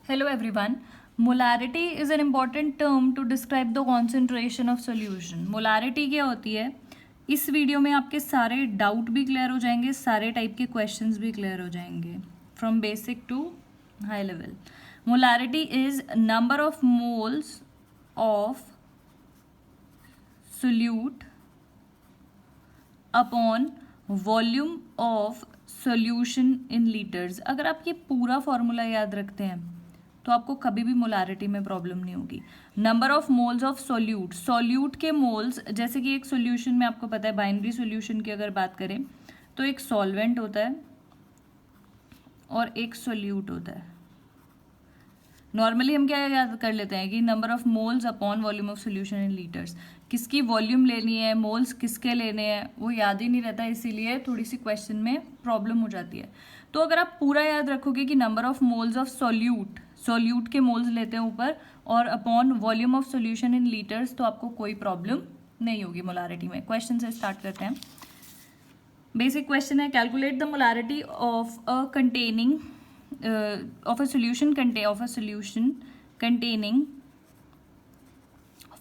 Hello everyone. Molarity is an important term to describe the concentration of solution. Molarity क्या होती है? इस video में आपके सारे डाउट भी क्लियर हो जाएंगे, सारे टाइप के क्वेश्चंस भी क्लियर हो जाएंगे from basic to high level. Molarity is number of moles of solute upon volume of solution in litres. अगर आप ये पूरा फॉर्मूला याद रखते हैं तो आपको कभी भी मोलारिटी में प्रॉब्लम नहीं होगी. Number of moles of solute, solute के मोल्स, जैसे कि एक सॉल्यूशन में आपको पता है बाइनरी सॉल्यूशन की अगर बात करें तो एक सॉल्वेंट होता है और एक सॉल्यूट होता है. नॉर्मली हम क्या याद कर लेते हैं कि number of moles upon volume of solution in litres. किसकी वॉल्यूम लेनी है, मोल्स किसके लेने हैं, वो याद ही नहीं रहता, इसीलिए थोड़ी सी क्वेश्चन में प्रॉब्लम हो जाती है. तो अगर आप पूरा याद रखोगे कि number of moles of solute, solute के मोल्स लेते हैं ऊपर, और upon volume of solution in litres, तो आपको कोई प्रॉब्लम नहीं होगी मोलारिटी में. क्वेश्चन से स्टार्ट करते हैं. बेसिक क्वेश्चन है, calculate the molarity of a containing of a solution containing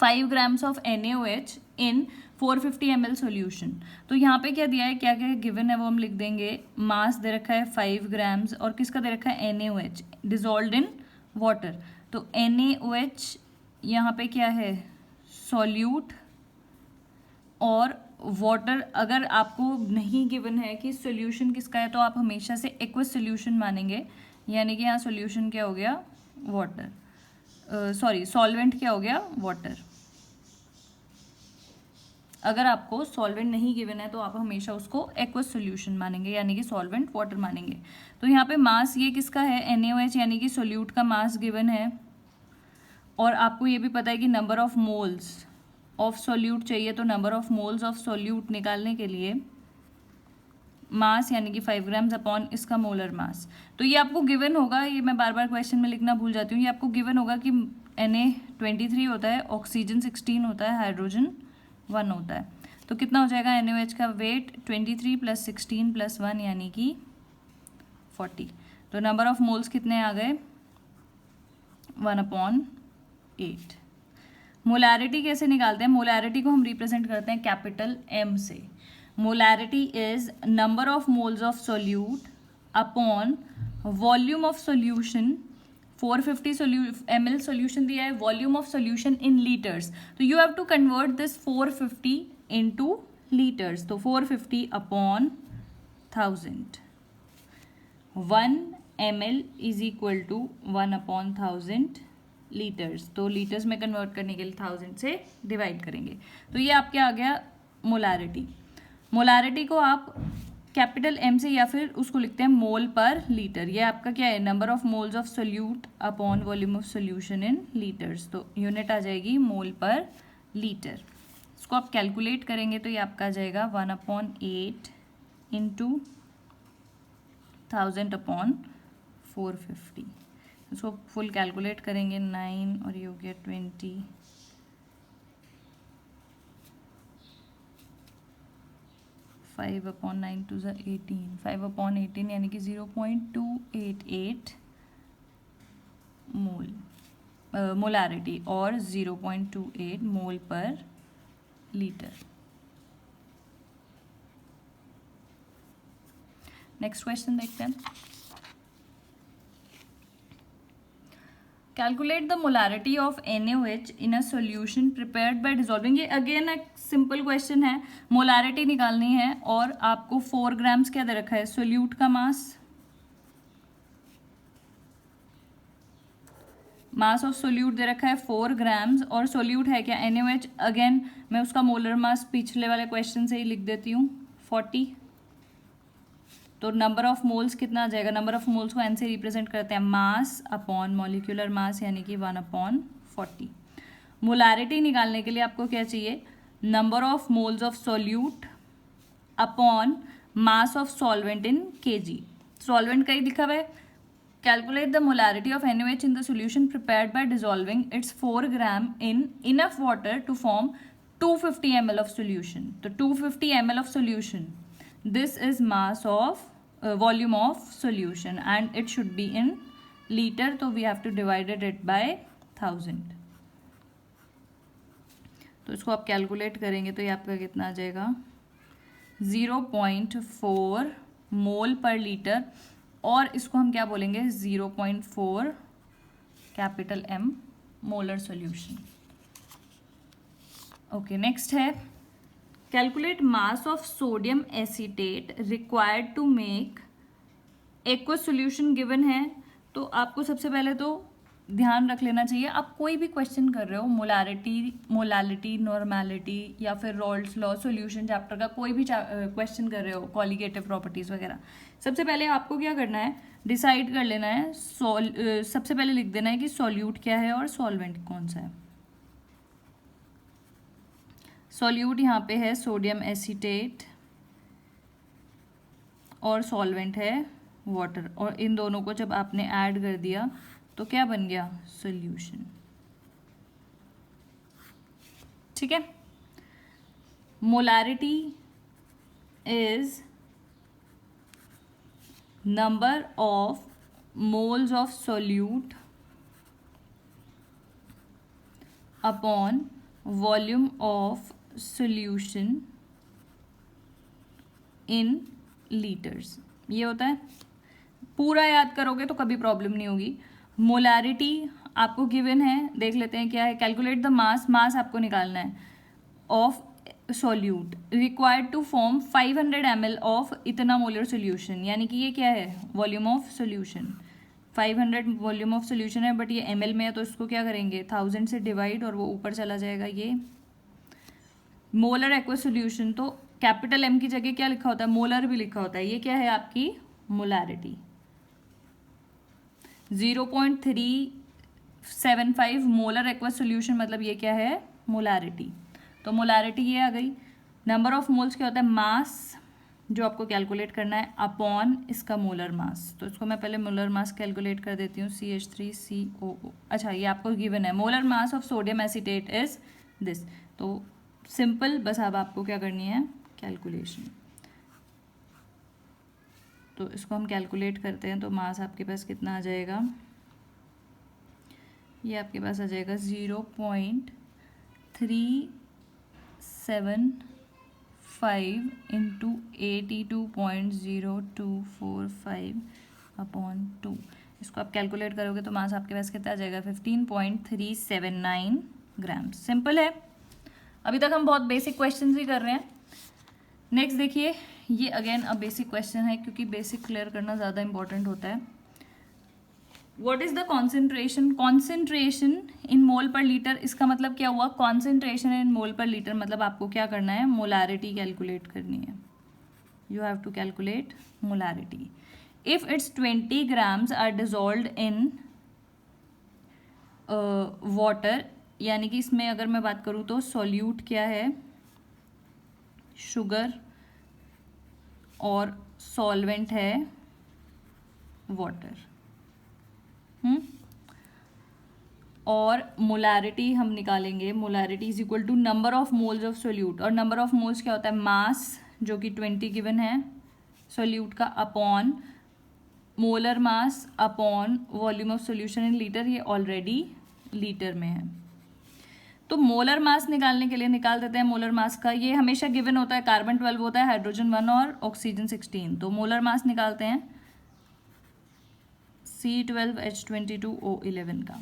5 grams of NaOH in 450 ml solution. तो यहाँ पे क्या दिया है, क्या क्या गिवन है वो हम लिख देंगे. मास दे रखा है 5 ग्राम्स और किसका दे रखा है NaOH डिजोल्व्ड इन वाटर. तो NaOH यहाँ पे क्या है, सॉल्यूट और वाटर. अगर आपको नहीं गिवन है कि सॉल्यूशन किसका है तो आप हमेशा से एक्वस सॉल्यूशन मानेंगे, यानी कि यहाँ सॉल्यूशन क्या हो गया, वाटर, सॉरी सॉल्वेंट क्या हो गया, वाटर. अगर आपको सॉल्वेंट नहीं गिवन है तो आप हमेशा उसको एक्वस सॉल्यूशन मानेंगे, यानी कि सॉल्वेंट वाटर मानेंगे. तो यहाँ पे मास ये किसका है, NaOH, यानी कि सॉल्यूट का मास गिवन है. और आपको ये भी पता है कि number of moles of solute चाहिए, तो number of moles of solute निकालने के लिए मास यानी कि 5 ग्राम्स अपॉन इसका मोलर मास. तो ये आपको गिवन होगा, ये मैं बार बार क्वेश्चन में लिखना भूल जाती हूँ. ये आपको गिवन होगा कि Na23 होता है, ऑक्सीजन 16 होता है, हाइड्रोजन 1 होता है. तो कितना हो जाएगा NaOH का वेट, 23 + 16 + 1 यानी कि 40. तो नंबर ऑफ मोल्स कितने आ गए, 1/8. मोलैरिटी कैसे निकालते हैं, मोलैरिटी को हम रिप्रेजेंट करते हैं कैपिटल M से. Molarity is number of moles of solute upon volume of solution. 450 ml solution दिया है, volume of solution in litres. तो you have to convert this 450 into litres. तो 450 upon 1000. 1 ml is equal to 1/1000 litres. तो litres में convert करने के लिए 1000 से डिवाइड करेंगे. तो ये आपके आ गया मोलारिटी. मोलारिटी को आप कैपिटल M से या फिर उसको लिखते हैं मोल पर लीटर. ये आपका क्या है, number of moles of solute upon volume of solution in litres. तो यूनिट आ जाएगी मोल पर लीटर. इसको आप कैलकुलेट करेंगे तो ये आपका आ जाएगा 1/8 इंटू 1000/450. इसको फुल कैलकुलेट करेंगे, 9 और ये हो गया 20, 5/9 = 18, 5/18 यानी कि 0.288 मोल मोलारिटी और 0.28 मोल पर लीटर. नेक्स्ट क्वेश्चन देखते हैं. Calculate the molarity of NaOH in a solution prepared by dissolving. ये अगेन एक सिंपल क्वेश्चन है. मोलारिटी निकालनी है और आपको 4 ग्राम्स क्या दे रखा है, सोल्यूट का मास. मास ऑफ सोल्यूट दे रखा है 4 ग्राम्स और सोल्यूट है क्या, NaOH. अगेन मैं उसका मोलर मास पिछले वाले क्वेश्चन से ही लिख देती हूँ, 40. तो नंबर ऑफ मोल्स कितना आ जाएगा, नंबर ऑफ मोल्स को N से रिप्रेजेंट करते हैं, मास अपॉन मॉलिक्यूलर मास यानी कि 1/40. मोलारिटी निकालने के लिए आपको क्या चाहिए, number of moles of solute upon mass of solvent in kg. Solvent का ही दिखा हुआ है. Calculate the molarity of NaOH in the solution prepared by dissolving its 4 gram in enough water to form 250 ml of solution. तो 250 ml of solution, this is mass of volume of solution and it should be in litre, तो we have to divided it by 1000। तो इसको आप calculate करेंगे तो ये आपका कितना आ जाएगा 0.4 मोल पर लीटर, और इसको हम क्या बोलेंगे 0.4 capital M molar solution. Okay, next है calculate mass of sodium acetate required to make aqueous solution given है। तो आपको सबसे पहले तो ध्यान रख लेना चाहिए, आप कोई भी क्वेश्चन कर रहे हो, मोलालिटी, नॉर्मेलिटी या फिर रॉल्ड्स लॉ सॉल्यूशन चैप्टर का कोई भी क्वेश्चन कर रहे हो, कॉलिगेटिव प्रॉपर्टीज वगैरह, सबसे पहले आपको क्या करना है, डिसाइड कर लेना है, सबसे पहले लिख देना है कि सॉल्यूट क्या है और सॉल्वेंट कौन सा है। सॉल्यूट यहाँ पे है सोडियम एसीटेट और सॉल्वेंट है वाटर, और इन दोनों को जब आपने ऐड कर दिया तो क्या बन गया सॉल्यूशन। ठीक है, molarity is number of moles of solute upon volume of solution in litres. ये होता है, पूरा याद करोगे तो कभी प्रॉब्लम नहीं होगी। मोलारिटी आपको गिवन है, देख लेते हैं क्या है, कैलकुलेट द मास आपको निकालना है of solute required to form 500 ml of इतना मोलर सोल्यूशन, यानी कि ये क्या है volume of solution, 500 volume of solution है, बट ये ml में है तो इसको क्या करेंगे 1000 से डिवाइड और वो ऊपर चला जाएगा। ये मोलर एक्वस सोल्यूशन, तो कैपिटल M की जगह क्या लिखा होता है, मोलर भी लिखा होता है, ये क्या है आपकी मोलारिटी। 0.375 मोलर एक्वस सोल्यूशन, मतलब ये क्या है मोलारिटी। तो मोलारिटी ये आ गई। नंबर ऑफ मोल्स क्या होता है, मास जो आपको कैलकुलेट करना है अपॉन इसका मोलर मास। तो इसको मैं पहले मोलर मास कैलकुलेट कर देती हूँ, CH3COO। अच्छा, ये आपको गिवन है, molar mass of sodium acetate is this. तो सिंपल, बस अब आपको क्या करनी है कैलकुलेशन। तो इसको हम कैलकुलेट करते हैं, तो मास आपके पास कितना आ जाएगा, ये आपके पास आ जाएगा 0.375 इंटू 82.0245 अपॉन 2। इसको आप कैलकुलेट करोगे तो मास आपके पास कितना आ जाएगा 15.379 ग्राम। सिंपल है। अभी तक हम बहुत बेसिक क्वेश्चन ही कर रहे हैं। नेक्स्ट देखिए, ये अगेन अब बेसिक क्वेश्चन है, क्योंकि बेसिक क्लियर करना ज़्यादा इंपॉर्टेंट होता है। What is the concentration in mole per litre, इसका मतलब क्या हुआ, concentration in mole per litre मतलब आपको क्या करना है, मोलारिटी कैलकुलेट करनी है। You have to calculate molarity. If its 20 grams are dissolved in water, यानी कि इसमें अगर मैं बात करूँ तो सॉल्यूट क्या है शुगर और सॉल्वेंट है वाटर। और मोलारिटी हम निकालेंगे, molarity is equal to number of moles of solute, और नंबर ऑफ मोल्स क्या होता है मास जो कि 20 गिवन है सोल्यूट का, upon molar mass upon volume of solution in litre, ये ऑलरेडी लीटर में है। तो मोलर मास निकालने के लिए निकाल देते हैं मोलर मास का, ये हमेशा गिवन होता है, कार्बन 12 होता है, हाइड्रोजन 1 और ऑक्सीजन 16। तो मोलर मास निकालते हैं C12H22O11 का,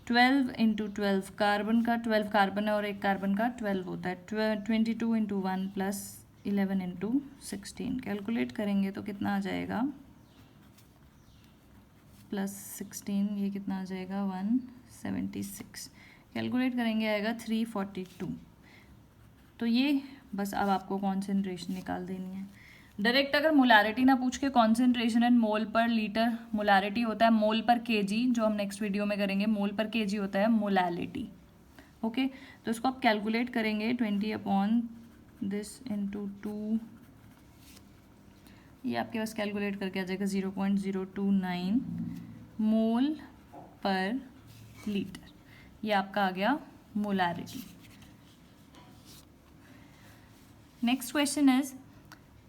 12 इंटू 12 कार्बन का, 12 कार्बन है और एक कार्बन का 12 होता है, 22 इंटू 1 प्लस 11 इंटू 16। कैलकुलेट करेंगे तो कितना आ जाएगा प्लस 16, ये कितना आ जाएगा 176। कैलकुलेट करेंगे आएगा 342। तो ये बस अब आपको कॉन्सेंट्रेशन निकाल देनी है। डायरेक्ट अगर मोलारिटी ना पूछ के concentration in mole per litre, molarity होता है मोल पर केजी, जो हम नेक्स्ट वीडियो में करेंगे, मोल पर केजी होता है मोलालिटी। ओके, तो इसको आप कैलकुलेट करेंगे 20 अपॉन दिस इंटू 2, ये आपके पास कैलकुलेट करके आ जाएगा 0.029 मोल पर लीटर। ये आपका आ गया molarity. Next question is,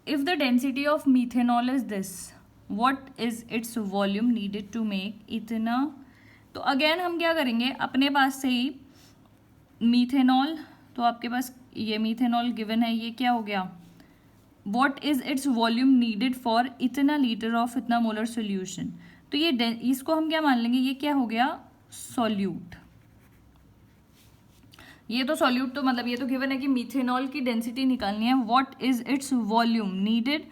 if the density of methanol is this, what is its volume needed to make इतना। तो अगेन हम क्या करेंगे, अपने पास से ही मीथेनॉल, तो आपके पास ये मीथेनॉल गिवन है, ये क्या हो गया, what is its volume needed for इतना लीटर ऑफ इतना मोलर सोल्यूशन। तो ये इसको हम क्या मान लेंगे, ये क्या हो गया, सॉल्यूट। ये तो सॉल्यूट, तो मतलब ये तो गिवन है कि मीथेनॉल की डेंसिटी निकालनी है। What is its volume needed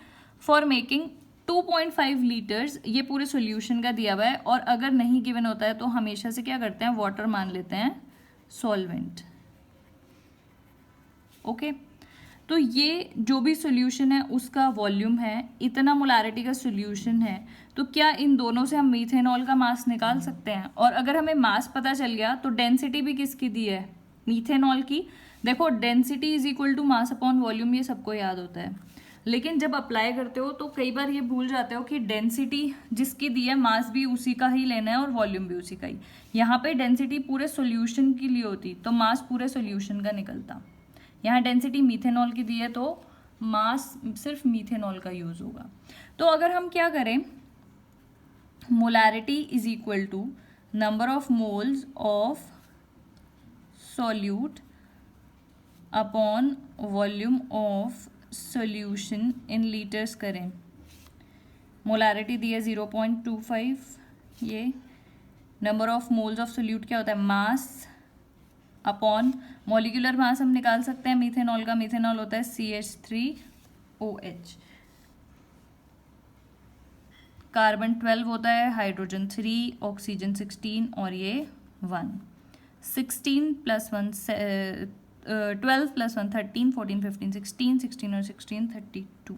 for making 2.5 litres, ये पूरे सॉल्यूशन का दिया हुआ है। और अगर नहीं गिवन होता है तो हमेशा से क्या करते हैं, वाटर मान लेते हैं सॉल्वेंट। ओके, तो ये जो भी सॉल्यूशन है उसका वॉल्यूम है, इतना मोलारिटी का सॉल्यूशन है। तो क्या इन दोनों से हम मीथेनॉल का मास निकाल सकते हैं? और अगर हमें मास पता चल गया तो डेंसिटी भी किसकी दी है, मीथेनॉल की। देखो density is equal to mass upon volume, ये सबको याद होता है, लेकिन जब अप्लाई करते हो तो कई बार ये भूल जाते हो कि डेंसिटी जिसकी दी है, मास भी उसी का ही लेना है और वॉल्यूम भी उसी का ही। यहाँ पे डेंसिटी पूरे सॉल्यूशन के लिए होती तो मास पूरे सॉल्यूशन का निकलता। यहाँ डेंसिटी मीथेनॉल की दी है तो मास सिर्फ मीथेनॉल का यूज होगा। तो अगर हम क्या करें, molarity is equal to number of moles of solute upon volume of solution in litres करें। मोलैरिटी दी है 0.25, ये number of moles of solute क्या होता है, मास अपॉन मॉलिक्यूलर मास हम निकाल सकते हैं मीथेनॉल का, मीथेनॉल होता है CH3OH, कार्बन 12 होता है, हाइड्रोजन 3, ऑक्सीजन 16 और ये 1। 16 + 1 12 + 1 13, 14 15 16, 16 और 16 32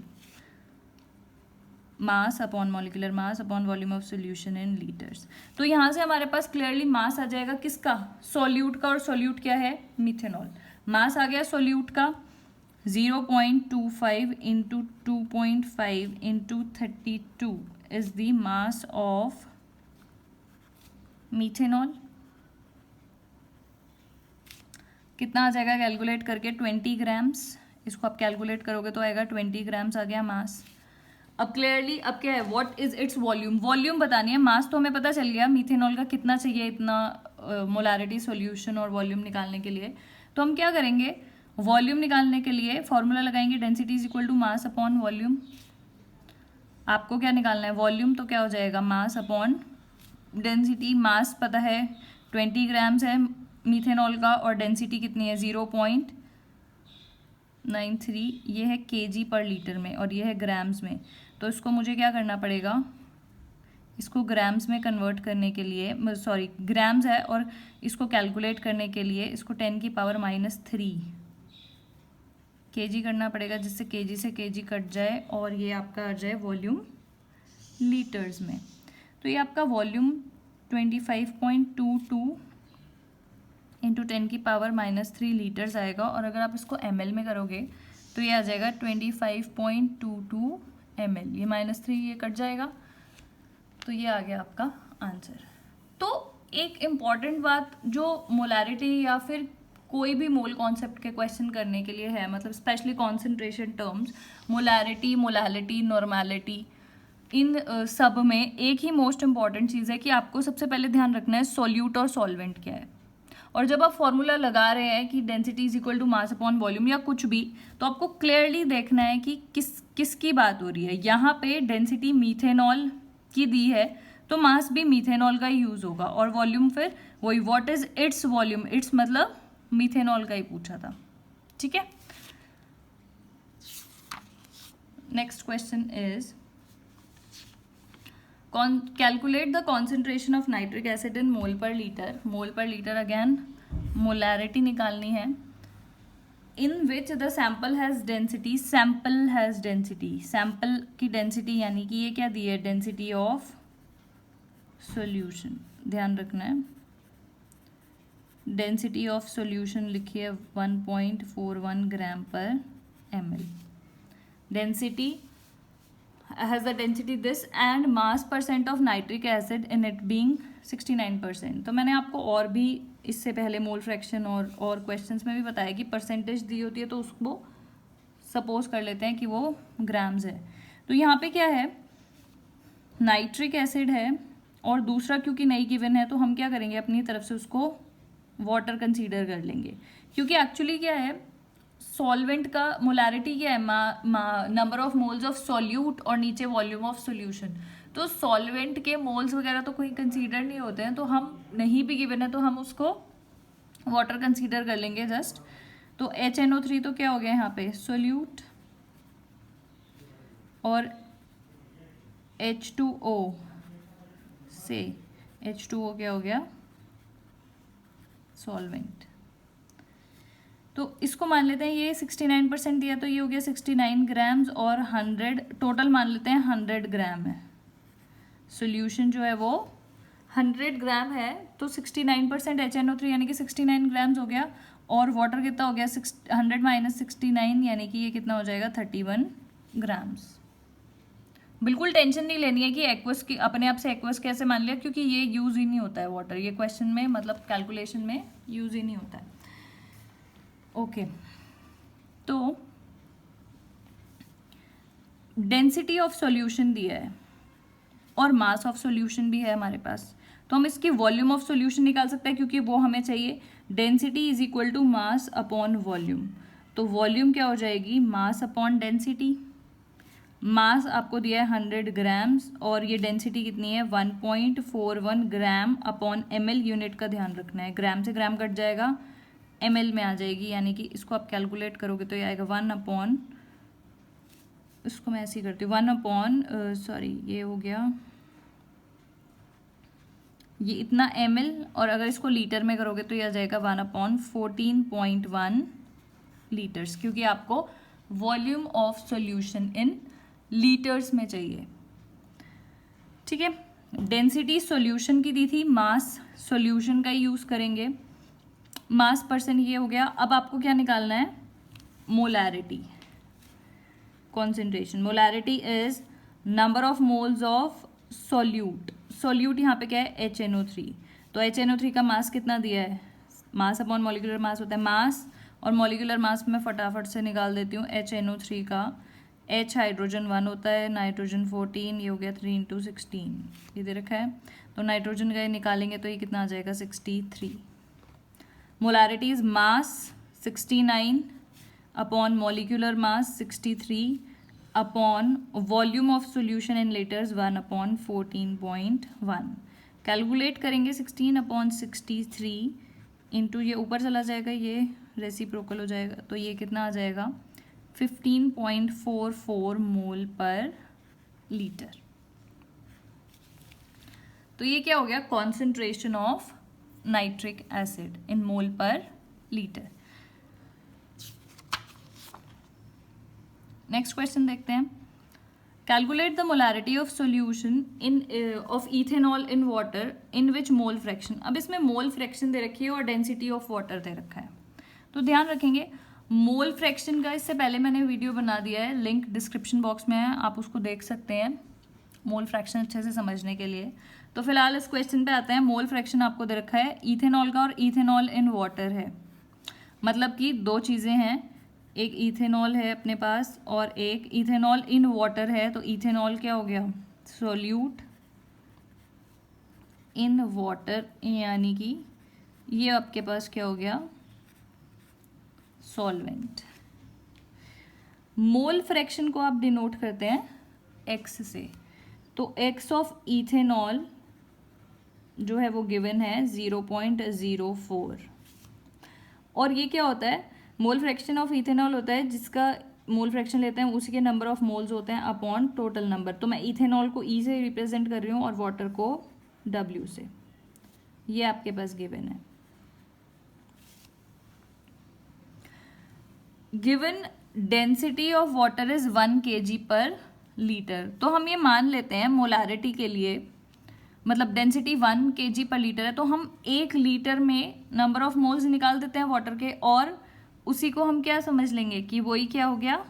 मास upon molecular mass upon volume of solution in litres. तो यहाँ से हमारे पास क्लियरली मास आ जाएगा किसका, सॉल्यूट का, और सॉल्यूट क्या है, मीथेनॉल। मास आ गया सॉल्यूट का 0.25 × 2.5 × 32 is the mass of methanol. कितना आ जाएगा कैलकुलेट करके, 20 ग्राम्स। इसको आप कैलकुलेट करोगे तो आएगा 20 ग्राम्स आ गया मास। अब क्लियरली अब क्या है, what is its volume, volume बतानी है। मास तो हमें पता चल गया मीथेनॉल का कितना चाहिए, इतना मोलारिटी सॉल्यूशन और वॉल्यूम निकालने के लिए। तो हम क्या करेंगे, वॉल्यूम निकालने के लिए फॉर्मूला लगाएंगे, density is equal to mass upon volume. आपको क्या निकालना है, वॉल्यूम, तो क्या हो जाएगा मास अपॉन डेंसिटी। मास पता है 20 ग्राम्स है मीथेनॉल का, और डेंसिटी कितनी है 0.93, ये है kg पर लीटर में और ये है ग्राम्स में। तो इसको मुझे क्या करना पड़ेगा, इसको ग्राम्स में कन्वर्ट करने के लिए, सॉरी ग्राम्स है, और इसको कैलकुलेट करने के लिए इसको 10⁻³ kg करना पड़ेगा, जिससे kg से kg कट जाए और ये आपका आ जाए वॉल्यूम लीटर्स में। तो ये आपका वॉल्यूम 25.22 × 10⁻³ लीटर्स आएगा। और अगर आप इसको ml में करोगे तो ये आ जाएगा 25.22 ml, ये -3 ये कट जाएगा, तो ये आ गया आपका आंसर। तो एक इम्पॉर्टेंट बात जो मोलैरिटी या फिर कोई भी मोल कॉन्सेप्ट के क्वेश्चन करने के लिए है, मतलब specially concentration terms, molarity, molality, normality, इन सब में एक ही मोस्ट इम्पॉर्टेंट चीज़ है कि आपको सबसे पहले ध्यान रखना है सॉल्यूट और सॉल्वेंट क्या है। और जब आप फॉर्मूला लगा रहे हैं कि density is equal to mass upon volume या कुछ भी, तो आपको क्लियरली देखना है कि किसकी बात हो रही है। यहाँ पे डेंसिटी मीथेनॉल की दी है तो मास भी मीथेनॉल का ही यूज होगा, और वॉल्यूम फिर वही what is its volume, its मतलब मीथेनॉल का ही पूछा था। ठीक है, next question is calculate the concentration of nitric acid in mole per litre. Mole per litre again molarity निकालनी है। In which the sample has density, sample has density, sample की डेंसिटी यानी कि ये क्या दी है, डेंसिटी ऑफ सॉल्यूशन, ध्यान रखना है। डेंसिटी ऑफ सॉल्यूशन लिखिए 1.41 ग्राम पर ml। Density has the density this and mass % of nitric acid in it being 69%। तो मैंने आपको और भी इससे पहले मोल फ्रैक्शन और क्वेश्चंस में भी बताया कि परसेंटेज दी होती है तो उसको सपोज कर लेते हैं कि वो ग्राम्स है। तो यहाँ पे क्या है, नाइट्रिक एसिड है और दूसरा क्योंकि नहीं गिवन है तो हम क्या करेंगे, अपनी तरफ से उसको वाटर कंसीडर कर लेंगे, क्योंकि एक्चुअली क्या है, सॉल्वेंट का मोलैरिटी क्या है, number of moles of solute और नीचे वॉल्यूम ऑफ सॉल्यूशन। तो सॉल्वेंट के मोल्स वगैरह तो कोई कंसीडर नहीं होते हैं, तो हम नहीं भी गिवन है तो हम उसको वाटर कंसीडर कर लेंगे जस्ट। तो HNO3 तो क्या हो गया यहाँ पे, सोल्यूट, और H2O से H2O क्या हो गया, सॉल्वेंट। तो इसको मान लेते हैं ये 69% दिया तो ये हो गया 69 ग्राम्स, और 100 टोटल मान लेते हैं 100 ग्राम है। सोल्यूशन जो है वो 100 ग्राम है, तो 69% HNO3 यानी कि 69 ग्राम्स हो गया, और वाटर कितना हो गया, 100 माइनस 69 यानी कि ये कितना हो जाएगा, 31 ग्राम्स। बिल्कुल टेंशन नहीं लेनी है कि एक्वस की अपने आप से एक्वस कैसे मान लिया, क्योंकि ये यूज़ ही नहीं होता है वाटर, ये क्वेश्चन में मतलब कैलकुलेशन में यूज़ ही नहीं होता है। ओके, तो डेंसिटी ऑफ सॉल्यूशन दिया है और मास ऑफ सॉल्यूशन भी है हमारे पास, तो हम इसकी वॉल्यूम ऑफ सॉल्यूशन निकाल सकते हैं, क्योंकि वो हमें चाहिए। Density is equal to mass upon volume, तो वॉल्यूम क्या हो जाएगी, मास अपॉन डेंसिटी। मास आपको दिया है 100 ग्राम्स और ये डेंसिटी कितनी है, 1.41 ग्राम अपॉन ml, यूनिट का ध्यान रखना है, ग्राम से ग्राम कट जाएगा, ml में आ जाएगी, यानी कि इसको आप कैलकुलेट करोगे तो ये आएगा 1 अपॉन, इसको मैं ऐसे ही करती हूँ, 1 अपॉन सॉरी ये हो गया, ये इतना ml, और अगर इसको लीटर में करोगे तो ये आ जाएगा 1 अपॉन 14.1 लीटर्स, क्योंकि आपको volume of solution in litres में चाहिए। ठीक है, डेंसिटी सॉल्यूशन की दी थी, मास सॉल्यूशन का ही यूज़ करेंगे, मास परसेंट ये हो गया। अब आपको क्या निकालना है, molarity, concentration. Molarity is number of moles of solute, solute यहाँ पे क्या है, HNO3, तो HNO3 का मास कितना दिया है, मास अपॉन मॉलिक्यूलर मास होता है, मास और मॉलिक्यूलर मास में फटाफट से निकाल देती हूँ। HNO3 का H हाइड्रोजन 1 होता है, नाइट्रोजन 14, ये हो गया 3 × 16, ये दे रखा है, तो नाइट्रोजन का ये निकालेंगे तो ये कितना आ जाएगा, 63। Molarity is mass 69 upon molecular mass 63 upon volume of solution in litres 1 upon 14.1। Calculate करेंगे 16 अपॉन 63 इंटू, ये ऊपर चला जाएगा, ये रेसिप्रोकल हो जाएगा, तो ये कितना आ जाएगा, 15.44 मोल पर लीटर। तो ये क्या हो गया, concentration of nitric acid in mole per litre. Next question देखते हैं, calculate the molarity of solution in of ethanol in water in which mole fraction. अब इसमें मोल फ्रैक्शन दे रखी है और डेंसिटी ऑफ वाटर दे रखा है, तो ध्यान रखेंगे मोल फ्रैक्शन का इससे पहले मैंने वीडियो बना दिया है, लिंक डिस्क्रिप्शन बॉक्स में है, आप उसको देख सकते हैं मोल फ्रैक्शन अच्छे से समझने के लिए। तो फिलहाल इस क्वेश्चन पे आते हैं। मोल फ्रैक्शन आपको दे रखा है इथेनॉल का और इथेनॉल इन वाटर है, मतलब कि दो चीज़ें हैं, एक इथेनॉल है अपने पास और एक इथेनॉल इन वाटर है। तो इथेनॉल क्या हो गया, सोल्यूट इन वाटर, यानी कि ये आपके पास क्या हो गया, सॉल्वेंट। मोल फ्रैक्शन को आप डिनोट करते हैं एक्स से, तो एक्स ऑफ इथेनॉल जो है वो गिवन है 0.04, और ये क्या होता है, मोल फ्रैक्शन ऑफ इथेनॉल होता है जिसका मोल फ्रैक्शन लेते हैं उसी के नंबर ऑफ मोल्स होते हैं अपॉन टोटल नंबर। तो मैं इथेनॉल को ई से रिप्रेजेंट कर रही हूँ और वाटर को डब्ल्यू से, ये आपके पास गिवन है। Given density of water is 1 kg पर लीटर, तो हम ये मान लेते हैं मोलैरिटी के लिए, मतलब डेंसिटी 1 kg पर लीटर है, तो हम 1 लीटर में नंबर ऑफ मोल्स निकाल देते हैं वाटर के, और उसी को हम क्या समझ लेंगे कि वही क्या हो गया,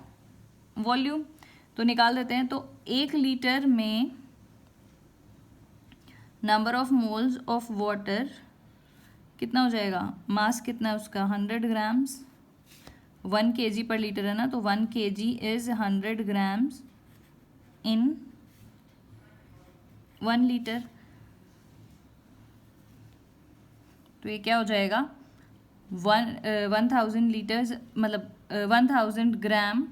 वॉल्यूम, तो निकाल देते हैं। तो 1 लीटर में number of moles of water कितना हो जाएगा, मास कितना है उसका 100 ग्राम्स, 1 kg पर लीटर है ना, तो 1 kg is 100 grams in 1 litre, तो ये क्या हो जाएगा 1000 लीटर्स, मतलब 1000 ग्राम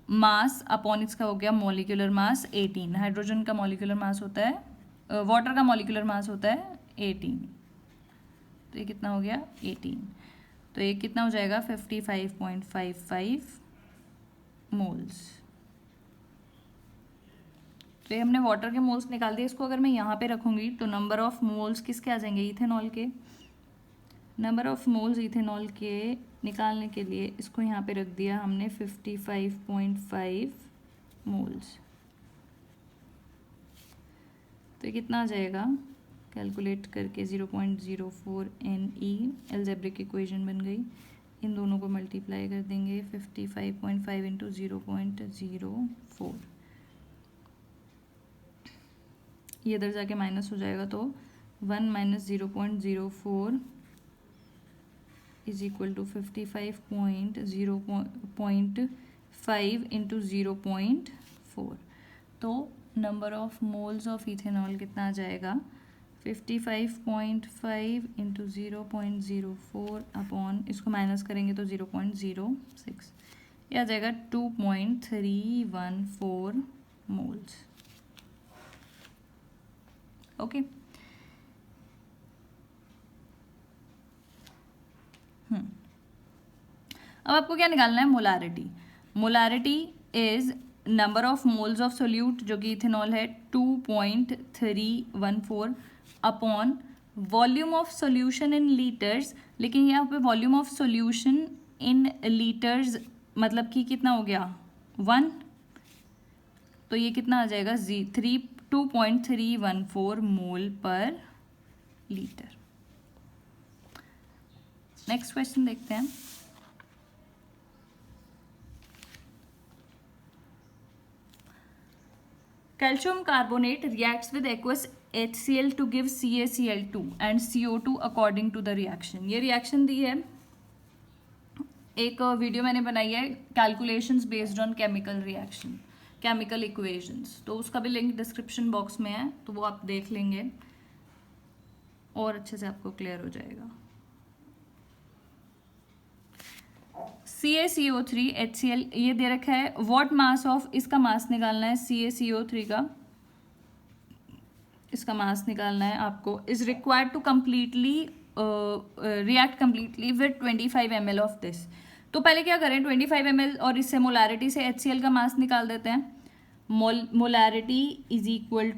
मास अपॉन इसका हो गया मॉलिक्यूलर मास 18। हाइड्रोजन का मॉलिक्यूलर मास होता है, वाटर का मॉलिक्यूलर मास होता है 18, तो ये कितना हो गया 18, तो ये कितना हो जाएगा 55.55 मोल्स। तो ये हमने वाटर के मोल्स निकाल दिए। इसको अगर मैं यहाँ पे रखूँगी तो नंबर ऑफ मोल्स किसके आ जाएंगे, इथेनॉल के। नंबर ऑफ मोल्स इथेनॉल के निकालने के लिए इसको यहाँ पे रख दिया हमने 55.5 मोल्स। तो ये कितना आ जाएगा, कैलकुलेट करके 0.04 NE, एल्जेब्रिक इक्वेशन बन गई। इन दोनों को मल्टीप्लाई कर देंगे 55.5 इंटू 0.04, ये इधर जाके माइनस हो जाएगा, तो 1 minus 0.04 is equal to 55.0.5 into 0.4। तो number of moles of ethanol कितना आ जाएगा 55.5 इंटू 0.04 अपॉन, इसको माइनस करेंगे तो 0.06, ये आ जाएगा 2.314 मोल्स। ओके अब आपको क्या निकालना है, molarity. Molarity is number of moles of solute, जो कि इथेनॉल है 2.314 upon volume of solution in litres. लेकिन यहाँ पे volume of solution in litres मतलब कि कितना हो गया 1, तो ये कितना आ जाएगा 2.314 मोल पर लीटर। नेक्स्ट क्वेश्चन देखते हैं। Calcium carbonate reacts with aqueous HCl to give CaCl2 and CO2 according to the reaction। ये रिएक्शन दी है, एक वीडियो मैंने बनाई है calculations based on chemical reaction, chemical equations, तो उसका भी लिंक डिस्क्रिप्शन बॉक्स में है, तो वो आप देख लेंगे और अच्छे से आपको क्लियर हो जाएगा। CaCO3 HCl ये दे रखा है, व्हाट मास ऑफ, इसका मास निकालना है CaCO3 का, इसका मास निकालना है आपको, is required to completely react completely with 25 ml of this. तो पहले क्या करें 25 ml और इससे मोलारिटी से HCl का मास निकाल देते हैं। Molarity is equal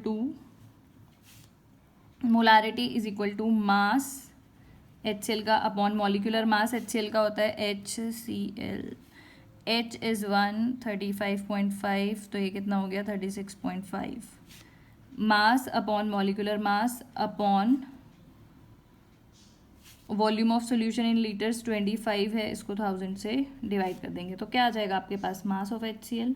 to mass HCl का अपॉन मॉलिक्यूलर मास HCl का होता है HCl, H इज़ 135.5, तो ये कितना हो गया 36.5। मास upon molecular mass upon volume of solution in litres 25 है, इसको 1000 से डिवाइड कर देंगे, तो क्या आ जाएगा आपके पास मास ऑफ HCl।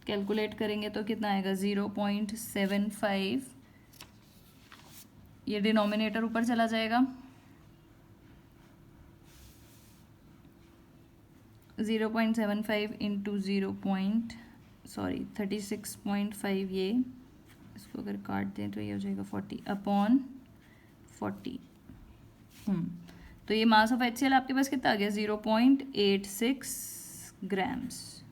कैलकुलेट करेंगे तो कितना आएगा 0.75, ये डिनोमिनेटर ऊपर चला जाएगा, 0.75 इंटू 36.5, ये इसको अगर काट दें तो ये हो जाएगा 40 अपॉन 40। तो ये मास ऑफ HCl आपके पास कितना आ गया 0.86 ग्राम्स।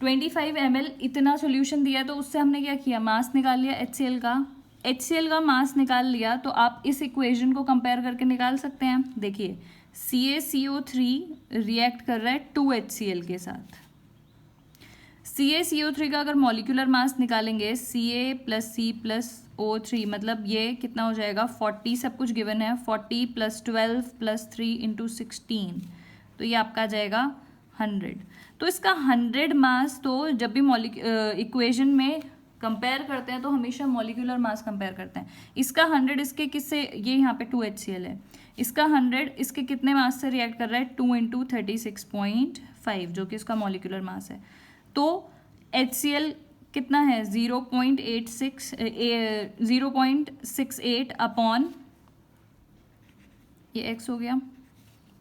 25 ml इतना सॉल्यूशन दिया, तो उससे हमने क्या किया, मास निकाल लिया HCl का। HCl का मास निकाल लिया तो आप इस इक्वेशन को कंपेयर करके निकाल सकते हैं। देखिए CaCO3 रिएक्ट कर रहा है 2HCl के साथ। CaCO3 का अगर मॉलिक्यूलर मास निकालेंगे Ca plus C plus O3, मतलब ये कितना हो जाएगा 40, सब कुछ गिवन है, 40 प्लस 12 प्लस 3 इंटू 16, तो ये आपका आ जाएगा 100। तो इसका 100 मास, तो जब भी इक्वेशन में कंपेयर करते हैं तो हमेशा मॉलिक्यूलर मास कंपेयर करते हैं। इसका 100 इसके किससे, ये यहाँ पे 2HCl है, इसका 100 इसके कितने मास से रिएक्ट कर रहा है 2 इंटू 36.5, जो कि इसका मॉलिक्यूलर मास है। तो HCl कितना है 0.68 अपॉन ये x हो गया,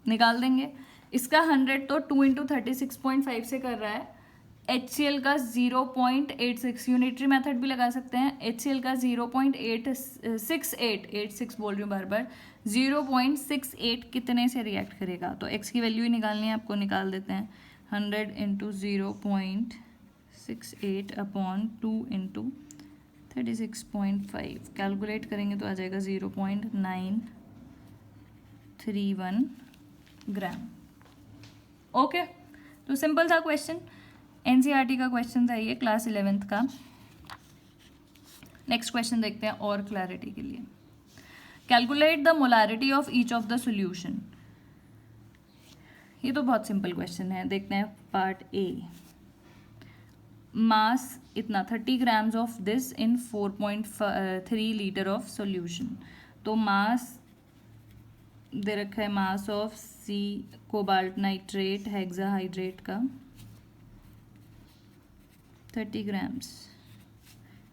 निकाल देंगे। इसका 100 तो 2 इंटू 36.5 से कर रहा है, HCl का 0.86, यूनिटरी मेथड भी लगा सकते हैं। HCl का 0.86 बोल रही हूँ बार बार, 0.68 कितने से रिएक्ट करेगा? तो x की वैल्यू ही निकालनी है आपको, निकाल देते हैं। 100 इंटू 0.68 अपॉन 2 इंटू 36.5, कैलकुलेट करेंगे तो आ जाएगा 0.931 ग्राम। ओके, तो सिंपल सा क्वेश्चन, एनसीईआरटी का क्वेश्चन था ये, क्लास 11th का। नेक्स्ट क्वेश्चन देखते हैं और क्लैरिटी के लिए। Calculate the molarity of each of the solution. ये तो बहुत सिंपल क्वेश्चन है, देखते हैं पार्ट ए। मास इतना 30 grams of this in 4.3 litre of solution. तो मास दे रखा है, mass of C cobalt nitrate hexahydrate का 30 ग्राम्स।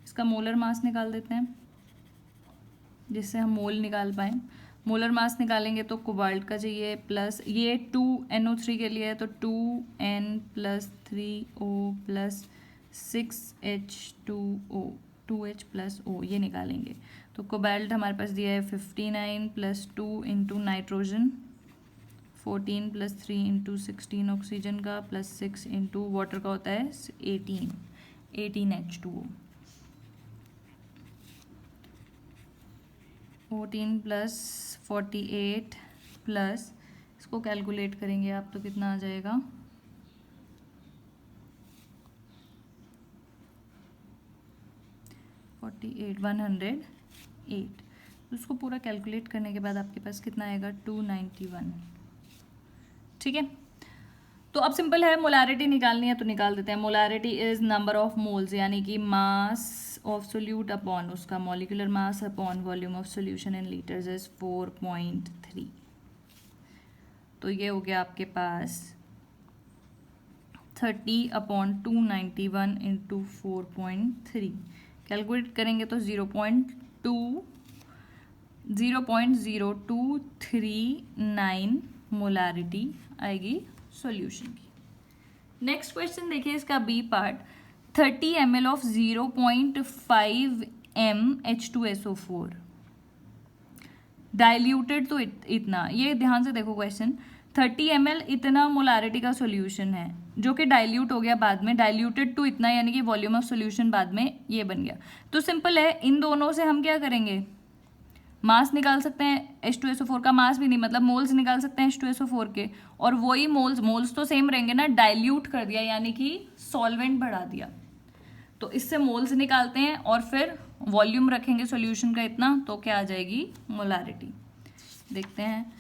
इसका मोलर मास निकाल देते हैं जिससे हम मोल निकाल पाएँ। मोलर मास निकालेंगे तो कोबाल्ट का चाहिए प्लस, ये 2NO3 के लिए है तो 2N plus 3O plus 6H2O, 2H plus O, ये निकालेंगे। तो कोबाल्ट हमारे पास दिया है 59 plus 2 into nitrogen 14 plus 3 into 16 oxygen का प्लस 6 इंटू वाटर का होता है 18H2O। 14 प्लस 48 प्लस, इसको कैलकुलेट करेंगे आप तो कितना आ जाएगा, 108। तो उसको पूरा कैलकुलेट करने के बाद आपके पास कितना आएगा, 291। ठीक है, तो अब सिंपल है, मोलारिटी निकालनी है तो निकाल देते हैं। Molarity is number of moles, यानी कि मास ऑफ सोल्यूट अपॉन उसका molecular mass upon volume of solution in litres is 4.3। तो ये हो गया आपके पास 30 अपॉन 291 इंटू 4.3, कैलकुलेट करेंगे तो 0.0239 मोलारिटी आएगी सॉल्यूशन की। नेक्स्ट क्वेश्चन देखिए, इसका B part. 30 ml of 0.5 m H2SO4 diluted, तो इतना, ये ध्यान से देखो क्वेश्चन। 30 ml इतना मोलारिटी का सॉल्यूशन है जो कि डाइल्यूट हो गया बाद में, डाइल्यूटेड टू इतना, यानी कि वॉल्यूम ऑफ सॉल्यूशन बाद में ये बन गया। तो सिंपल है, इन दोनों से हम क्या करेंगे, मास निकाल सकते हैं। H2SO4 का मास भी नहीं, मतलब मोल्स निकाल सकते हैं H2SO4 के, और वही मोल्स तो सेम रहेंगे ना, डाइल्यूट कर दिया यानी कि सॉल्वेंट बढ़ा दिया। तो इससे मोल्स निकालते हैं और फिर वॉल्यूम रखेंगे सॉल्यूशन का इतना, तो क्या आ जाएगी, मोलारिटी। देखते हैं,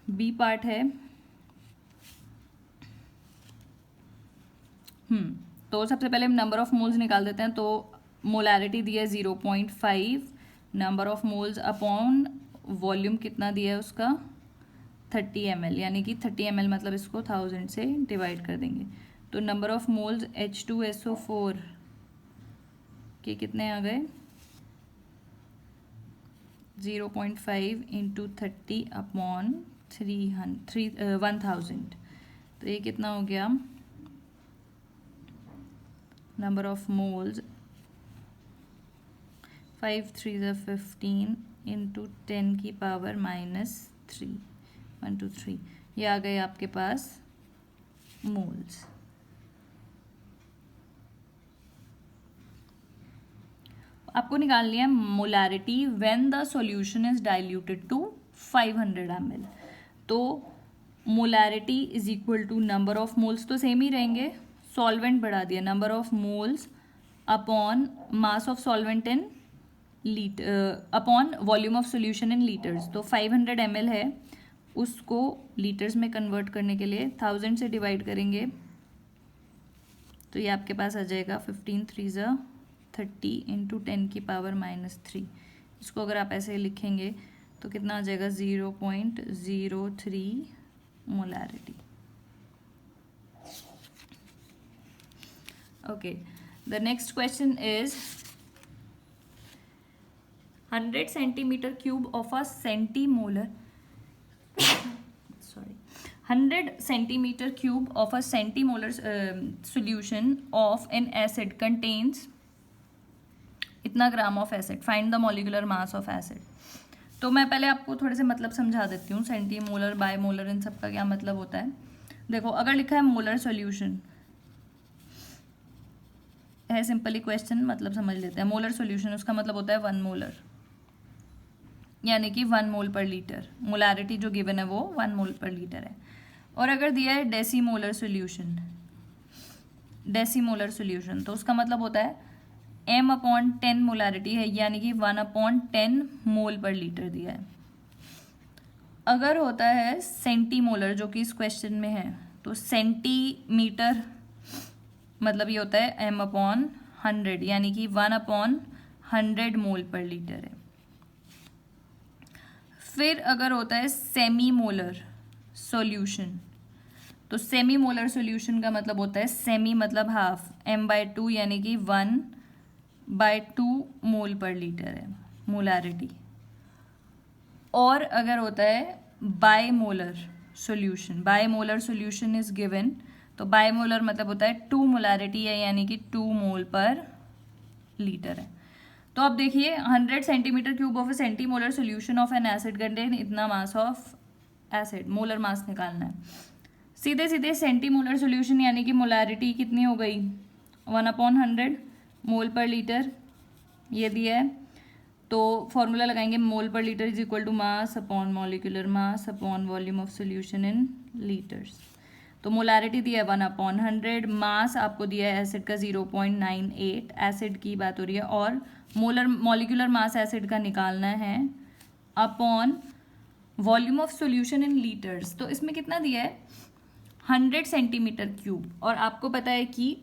बी पार्ट है। तो सबसे पहले हम नंबर ऑफ मोल्स निकाल देते हैं। तो मोलारिटी दिया है 0.5, number of moles upon volume कितना दिया है उसका 30 ml, यानी कि 30 ml मतलब इसको 1000 से डिवाइड कर देंगे। तो नंबर ऑफ मोल्स H2SO4 के कितने आ गए, 0.5 इंटू 30 अपॉन 1000। तो ये कितना हो गया, नंबर ऑफ मोल्स 5 3 15 इंटू 10 की पावर -3, 1 2 3, ये आ गए आपके पास मोल्स। आपको निकालनी है molarity when the solution is diluted to 500 ml। तो molarity is equal to number of moles तो सेम ही रहेंगे, सॉल्वेंट बढ़ा दिया, number of moles upon mass of solvent in litre upon volume of solution in litres. तो 500 ml है, उसको litres में कन्वर्ट करने के लिए 1000 से डिवाइड करेंगे, तो ये आपके पास आ जाएगा 15 3 30 इंटू 10 की पावर -3। इसको अगर आप ऐसे लिखेंगे तो कितना आ जाएगा, 0.03 molarity. Okay, the next question is 100 centimeter cube of a centimolar 100 100 centimeter cube of a centimolar solution of an acid contains इतना gram of acid. Find the molecular mass of acid. तो मैं पहले आपको थोड़े से मतलब समझा देती हूँ. सेंटीमोलर, बायमोलर, इन सब का क्या मतलब होता है. देखो, अगर लिखा है मोलर सॉल्यूशन है, सिंपली क्वेश्चन मतलब समझ लेते हैं. मोलर सॉल्यूशन उसका मतलब होता है 1 मोलर, यानी कि 1 मोल पर लीटर. मोलारिटी जो गिवन है वो 1 मोल पर लीटर है. और अगर दिया है डेसीमोलर सॉल्यूशन, डेसीमोलर सॉल्यूशन, तो उसका मतलब होता है m/10 मोलारिटी है, यानी कि 1/10 मोल पर लीटर दिया है. अगर होता है सेंटीमोलर, जो कि इस क्वेश्चन में है, तो सेंटीमीटर मतलब ये होता है m/100, यानी कि 1/100 मोल पर लीटर है. फिर अगर होता है सेमी मोलर सॉल्यूशन, तो सेमी मोलर सॉल्यूशन का मतलब होता है सेमी मतलब हाफ, m/2 यानी कि 1/2 मोल पर लीटर है मोलारिटी. और अगर होता है बायमोलर सॉल्यूशन, बायमोलर सॉल्यूशन इज गिवन, तो बायमोलर मतलब होता है 2 मोलारिटी है, यानी कि 2 मोल पर लीटर है. तो अब देखिए, 100 centimetre cube of a centimolar solution of an acid contain इतना mass of acid, molar mass निकालना है. सीधे सीधे सेंटीमोलर सॉल्यूशन यानी कि मोलारिटी कितनी हो गई, 1/100 मोल पर लीटर, ये दिया है. तो फॉर्मूला लगाएंगे, mole per litre is equal to mass upon molecular mass upon volume of solution in litres. तो मोलारिटी दिया है 1/100, मास आपको दिया है एसिड का 0.98, एसिड की बात हो रही है, और मॉलिक्यूलर मास एसिड का निकालना है upon volume of solution in litres. तो इसमें कितना दिया है, 100 सेंटीमीटर क्यूब, और आपको पता है कि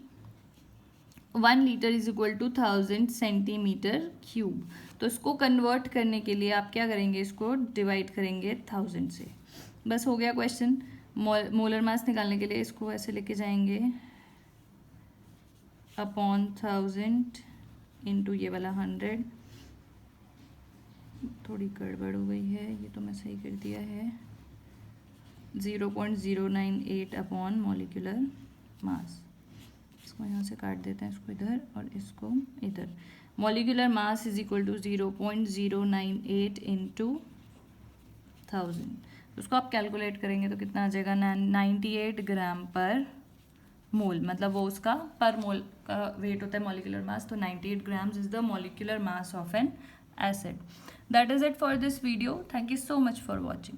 1 litre is equal to 1000 centimetre cube. तो इसको कन्वर्ट करने के लिए आप क्या करेंगे, इसको डिवाइड करेंगे 1000 से. बस हो गया क्वेश्चन. मोलर मास निकालने के लिए इसको ऐसे लेके जाएंगे अपॉन 1000 इंटू ये वाला 100. थोड़ी गड़बड़ हो गई है, ये तो मैं सही कर दिया है. 0.098 अपॉन मॉलिक्यूलर मास. इसको यहाँ से काट देते हैं, इसको इधर और इसको इधर. Molecular mass is equal to 0.098 into 1000. उसको आप कैलकुलेट करेंगे तो कितना आ जाएगा, 98 ग्राम पर मोल. मतलब वो उसका पर मोल का वेट होता है मॉलिक्यूलर मास. तो 98 grams is the molecular mass of an acid. That is it for this video. Thank you so much for watching.